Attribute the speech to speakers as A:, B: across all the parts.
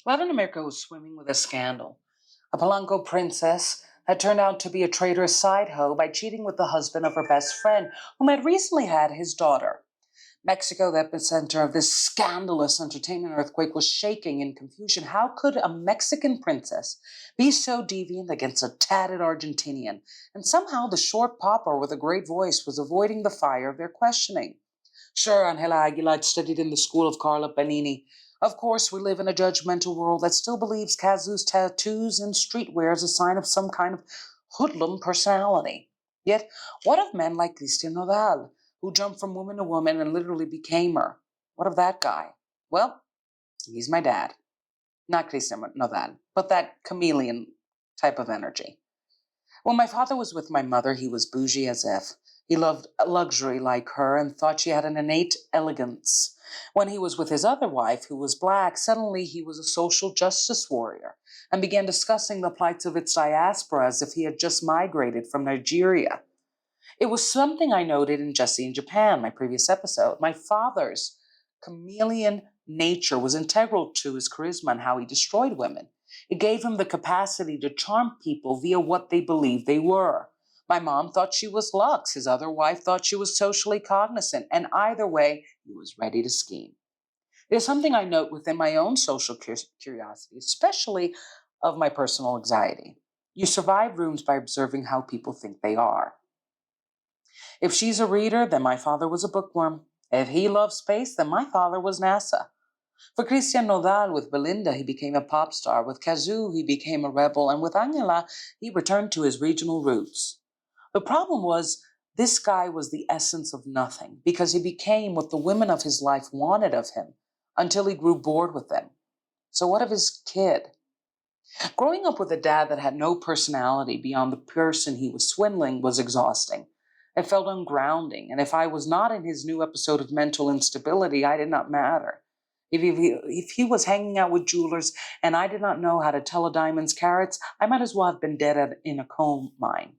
A: Latin America was swimming with a scandal. A Polanco princess had turned out to be a traitorous side hoe by cheating with the husband of her best friend, whom had recently had his daughter. Mexico, the epicenter of this scandalous entertainment earthquake, was shaking in confusion. How could a Mexican princess be so deviant against a tatted Argentinian? And somehow the short papa with a great voice was avoiding the fire of their questioning. Sure, Angela Aguilar had studied in the school of Carla Panini. Of course, we live in a judgmental world that still believes Cazzu's tattoos and streetwear is a sign of some kind of hoodlum personality. Yet, what of men like Christian Nodal, who jumped from woman to woman and literally became her? What of that guy? Well, he's my dad. Not Christian Nodal, but that chameleon type of energy. When my father was with my mother, he was bougie as if. He loved luxury like her and thought she had an innate elegance. When he was with his other wife, who was black, suddenly he was a social justice warrior and began discussing the plights of its diaspora as if he had just migrated from Nigeria. It was something I noted in Jesse in Japan, my previous episode. My father's chameleon nature was integral to his charisma and how he destroyed women. It gave him the capacity to charm people via what they believed they were. My mom thought she was Lux. His other wife thought she was socially cognizant. And either way, he was ready to scheme. It is something I note within my own social curiosity, especially of my personal anxiety. You survive rooms by observing how people think they are. If she's a reader, then my father was a bookworm. If he loved space, then my father was NASA. For Christian Nodal, with Belinda, he became a pop star. With Cazzu, he became a rebel. And with Angela, he returned to his regional roots. The problem was, this guy was the essence of nothing because he became what the women of his life wanted of him until he grew bored with them. So what of his kid? Growing up with a dad that had no personality beyond the person he was swindling was exhausting. It felt ungrounding, and if I was not in his new episode of mental instability, I did not matter. If he was hanging out with jewelers and I did not know how to tell a diamond's carats, I might as well have been dead in a coal mine.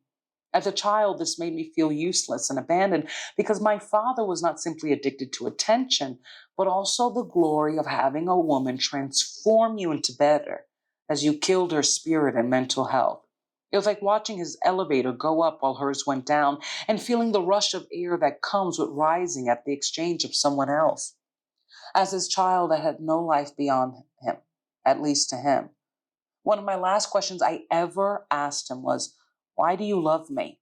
A: As a child, this made me feel useless and abandoned because my father was not simply addicted to attention, but also the glory of having a woman transform you into better as you killed her spirit and mental health. It was like watching his elevator go up while hers went down and feeling the rush of air that comes with rising at the exchange of someone else. As his child, I had no life beyond him, at least to him. One of my last questions I ever asked him was, "Why do you love me?"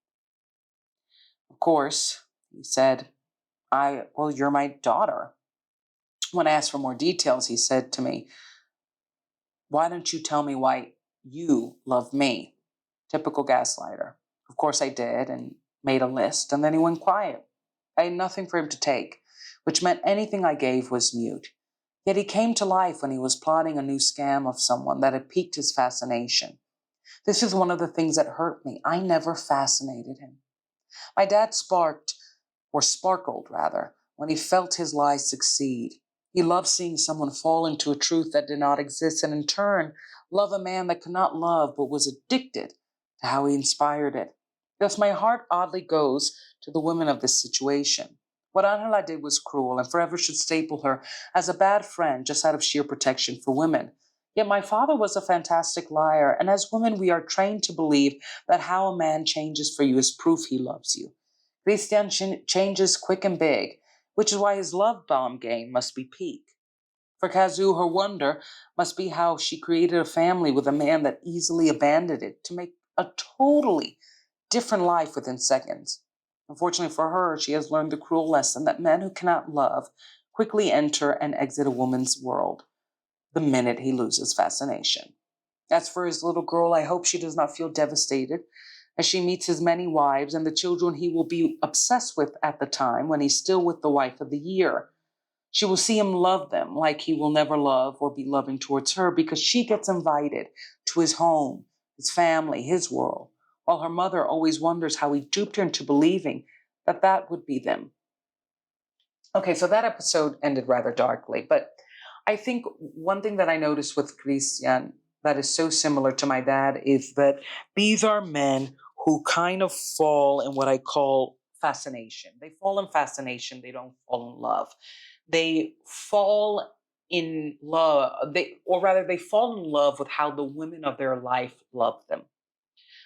A: Of course, he said, well, you're my daughter. When I asked for more details, he said to me, "Why don't you tell me why you love me?" Typical gaslighter. Of course I did and made a list, and then he went quiet. I had nothing for him to take, which meant anything I gave was mute. Yet he came to life when he was plotting a new scam of someone that had piqued his fascination. This is one of the things that hurt me. I never fascinated him. My dad sparkled rather, when he felt his lies succeed. He loved seeing someone fall into a truth that did not exist and in turn love a man that could not love but was addicted to how he inspired it. Thus my heart oddly goes to the women of this situation. What Angela did was cruel and forever should staple her as a bad friend just out of sheer protection for women. Yet my father was a fantastic liar, and as women we are trained to believe that how a man changes for you is proof he loves you. Christian changes quick and big, which is why his love bomb game must be peak. For Cazzu, her wonder must be how she created a family with a man that easily abandoned it to make a totally different life within seconds. Unfortunately for her, she has learned the cruel lesson that men who cannot love quickly enter and exit a woman's world the minute he loses fascination. As for his little girl, I hope she does not feel devastated as she meets his many wives and the children he will be obsessed with at the time when he's still with the wife of the year. She will see him love them like he will never love or be loving towards her because she gets invited to his home, his family, his world, while her mother always wonders how he duped her into believing that that would be them. Okay, so that episode ended rather darkly, but I think one thing that I noticed with Christian that is so similar to my dad is that these are men who kind of fall in what I call fascination. They fall in fascination, they don't fall in love. They fall in love, or rather, they fall in love with how the women of their life love them.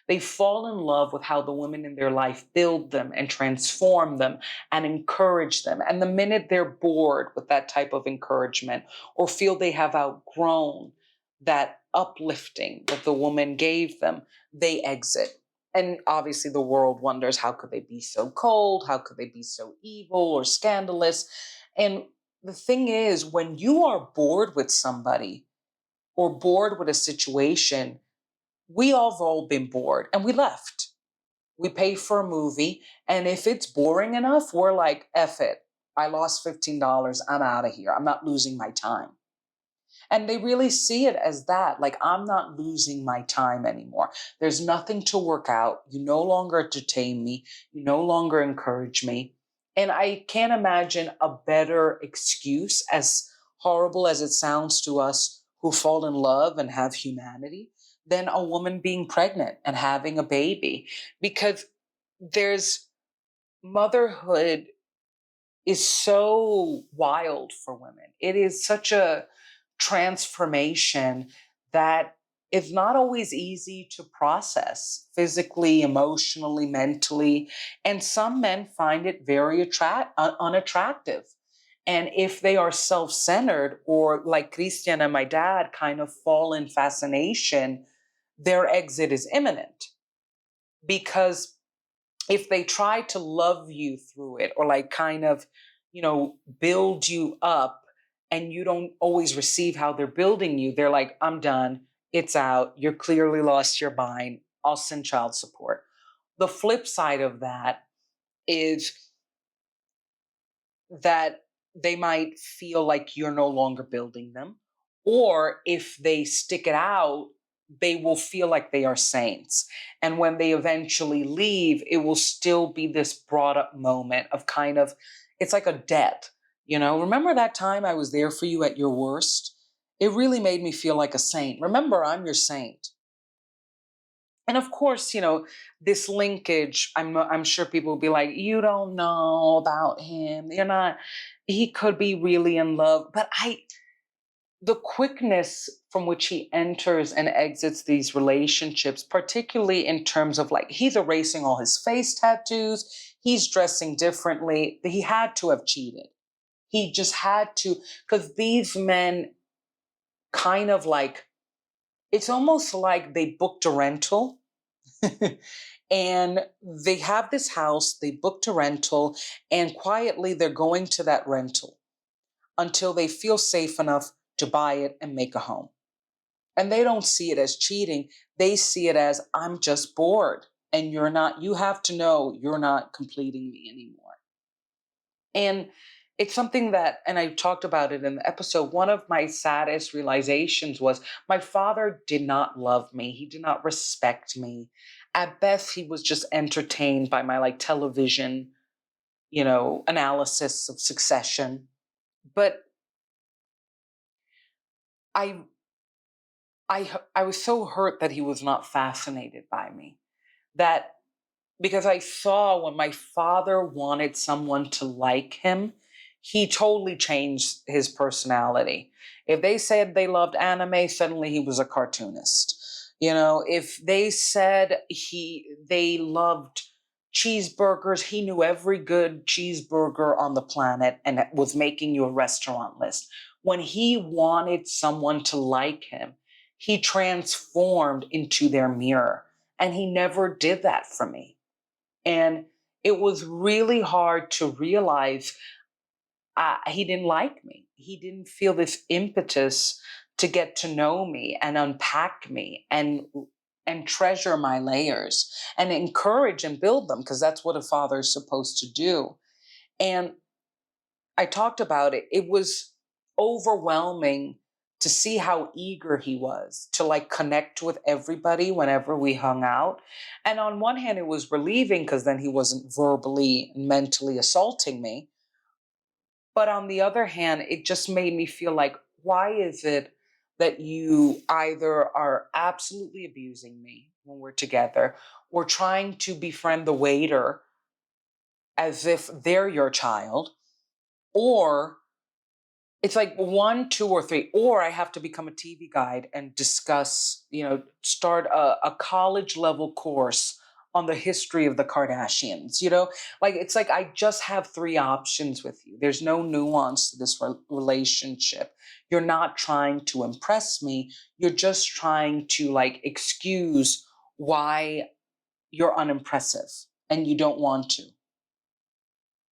A: They fall in love with how the women in their life build them and transform them and encourage them. And the minute they're bored with that type of encouragement or feel they have outgrown that uplifting that the woman gave them, they exit. And obviously, the world wonders, how could they be so cold? How could they be so evil or scandalous? And the thing is, when you are bored with somebody or bored with a situation, we all been bored and we left. We pay for a movie, and if it's boring enough, we're like, F it. I lost $15. I'm out of here. I'm not losing my time. And they really see it as that. Like, I'm not losing my time anymore. There's nothing to work out. You no longer entertain me. You no longer encourage me. And I can't imagine a better excuse, as horrible as it sounds to us who fall in love and have humanity, than a woman being pregnant and having a baby. Because there's motherhood is so wild for women. It is such a transformation that is not always easy to process physically, emotionally, mentally. And some men find it very unattractive. And if they are self centered, or like Christian and my dad kind of fall in fascination, their exit is imminent. Because if they try to love you through it, or like kind of, build you up, and you don't always receive how they're building you, they're like, I'm done. It's out. You're clearly lost your mind. I'll send child support. The flip side of that is that they might feel like you're no longer building them. Or if they stick it out, they will feel like they are saints. And when they eventually leave, it will still be this brought up moment of kind of, it's like a debt. Remember that time I was there for you at your worst? It really made me feel like a saint. Remember, I'm your saint. And of course, this linkage, I'm sure people will be like, you don't know about him. You're not, he could be really in love. But the quickness from which he enters and exits these relationships, particularly in terms of like, he's erasing all his face tattoos, he's dressing differently. He had to have cheated. He just had to, because these men kind of like, it's almost like they booked a rental. And they have this house, they booked a rental, and quietly they're going to that rental until they feel safe enough to buy it and make a home. And they don't see it as cheating. They see it as, I'm just bored. And you have to know you're not completing me anymore. And it's something that, and I talked about it in the episode, one of my saddest realizations was my father did not love me. He did not respect me. At best, he was just entertained by my like television, analysis of Succession. But I, I was so hurt that he was not fascinated by me. That because I saw when my father wanted someone to like him, he totally changed his personality. If they said they loved anime, suddenly he was a cartoonist. If they said they loved cheeseburgers, he knew every good cheeseburger on the planet and was making you a restaurant list. When he wanted someone to like him, he transformed into their mirror. And he never did that for me. And it was really hard to realize he didn't like me. He didn't feel this impetus to get to know me and unpack me and treasure my layers and encourage and build them, because that's what a father is supposed to do. And I talked about it. It was overwhelming to see how eager he was to like connect with everybody whenever we hung out. And on one hand, it was relieving because then he wasn't verbally and mentally assaulting me. But on the other hand, it just made me feel like, why is it that you either are absolutely abusing me when we're together, or trying to befriend the waiter as if they're your child, or it's like one, two, or three, or I have to become a TV guide and discuss, start a college level course on the history of the Kardashians. Like it's like I just have three options with you. There's no nuance to this relationship. You're not trying to impress me. You're just trying to like excuse why you're unimpressive and you don't want to.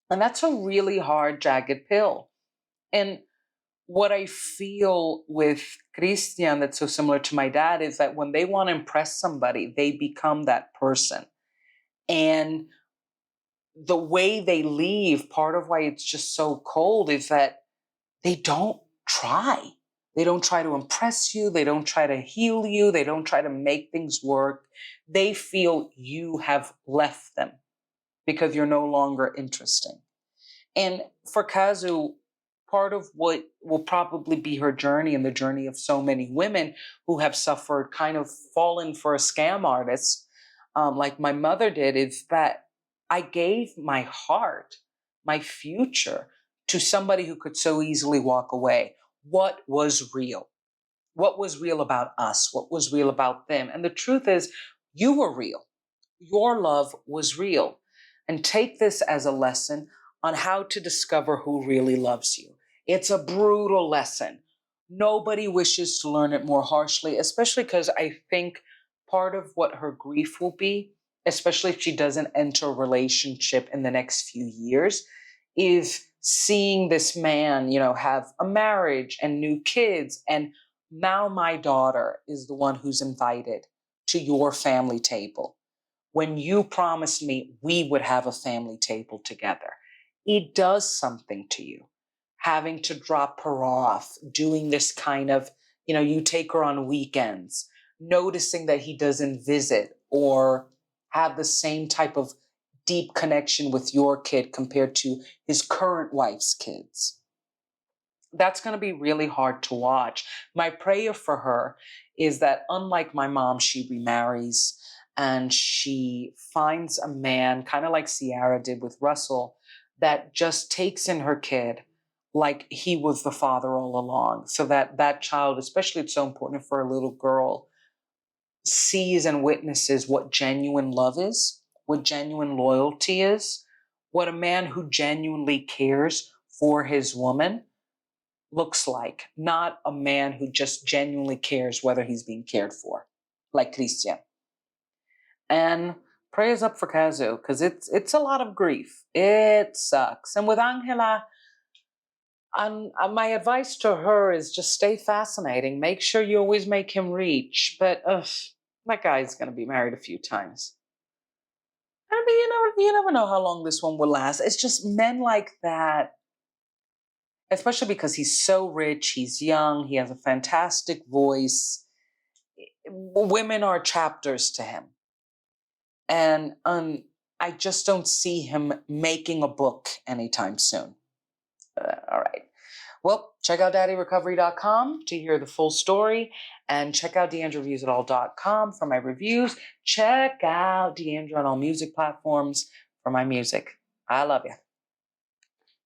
A: And that's a really hard, jagged pill. And what I feel with Christian that's so similar to my dad is that when they want to impress somebody, they become that person. And the way they leave, part of why it's just so cold is that they don't try. They don't try to impress you. They don't try to heal you. They don't try to make things work. They feel you have left them because you're no longer interesting. And for Cazzu, part of what will probably be her journey and the journey of so many women who have suffered, kind of fallen for a scam artist, like my mother did, is that I gave my heart, my future, to somebody who could so easily walk away. What was real? What was real about us? What was real about them? And the truth is, you were real. Your love was real. And take this as a lesson on how to discover who really loves you. It's a brutal lesson. Nobody wishes to learn it more harshly, especially because I think part of what her grief will be, especially if she doesn't enter a relationship in the next few years, is seeing this man, have a marriage and new kids. And now my daughter is the one who's invited to your family table when you promised me we would have a family table together. It does something to you. Having to drop her off, doing this kind of, you take her on weekends, noticing that he doesn't visit or have the same type of deep connection with your kid compared to his current wife's kids. That's going to be really hard to watch. My prayer for her is that, unlike my mom, she remarries and she finds a man, kind of like Ciara did with Russell, that just takes in her kid like he was the father all along. So that that child, especially it's so important for a little girl, sees and witnesses what genuine love is, what genuine loyalty is, what a man who genuinely cares for his woman looks like, not a man who just genuinely cares whether he's being cared for, like Christian. And prayers up for Cazzu, because it's a lot of grief. It sucks. And with Angela, my advice to her is just stay fascinating. Make sure you always make him reach. But that guy's going to be married a few times. I mean, you never know how long this one will last. It's just men like that, especially because he's so rich, he's young, he has a fantastic voice. Women are chapters to him. And I just don't see him making a book anytime soon. All right. Well, check out daddyrecovery.com to hear the full story, and check out deandreviewsitall.com for my reviews. Check out Deandre on all music platforms for my music. I love you.